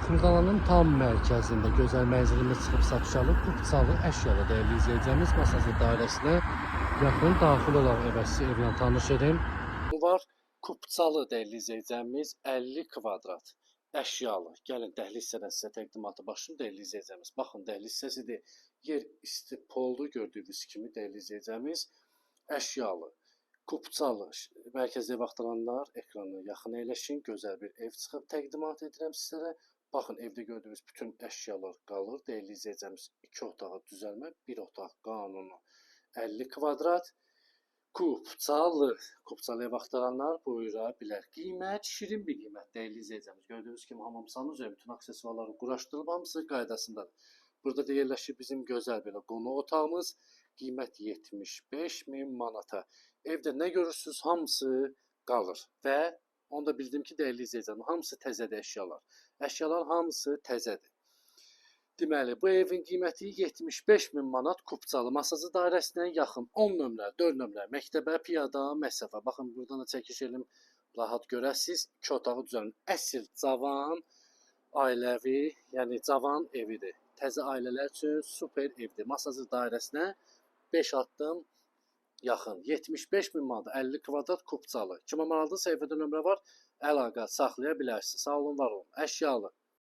Xırdalanın tam mərkəzində gözəl mənzilində çıxıb satışalı Kupçalı əşyalı dəyərli izləyəcəyimiz Masazlı dairəsinə yaxın daxil olan evə sizi evlə tanış edin. Bu var Kupçalı dəyərli izləyəcəyimiz 50 kvadrat əşyalı. Gəlin dəhliz hissədən sizə təqdimatı başlayım dəyərli izləyəcəyimiz. Baxın dəhliz hissəsidir. Yer isti poldu gördüyünüz kimi dəyərli izləyəcəyimiz əşyalı. Kupçalı mərkəzdə ev axtaranlar ekranına yaxın əyləşin. Gözəl bir ev çıxıb təqdimat edirəm sizlərə. Baxın, evdə gördüyünüz bütün əşyalar qalır. Dəyərli izləyəcəyimiz 2 otağa düzəlmə, 1 otaq qanunu 50 kvadrat. Kupçalı ev axtaranlar buyura bilər. Qiymət şirin bir qiymət. Dəyərli izləyəcəyimiz gördüyünüz kimi hamamsanın üzrə bütün aksesuarları quraşdırılıb, hamısı qaydasındadır. Burada da yerləşir bizim gözəl belə qonaq otağımız. Qiymət 75.000 manata. Evdə nə görürsünüz, hamısı qalır və onu da bildim ki, dəyərli izləyəcəyim, hamısı təzədir əşyalar. Əşyalar hamısı təzədir. Deməli, bu evin qiyməti 75.000 manat Kupçalı Masazlı dairəsinə yaxın 10 nömrə, 4 nömrə, məktəbə, piyada, məsafə. Baxın, buradan da çəkiş elim, rahat görəsiniz. 2 otağı düzəlin. Əsl cavan, ailəvi, yəni cavan evidir. Təzə ailələr üçün super evdir. Masazlı dairəsinə 5 addım yaxın. 75.000 manat, 50 kvadrat Kupçalı. Kimə maraqlıdırsa, səhifədə nömrə var, əlaqə saxlaya bilərsiniz. Sağ olun, var olun. Əşyalı.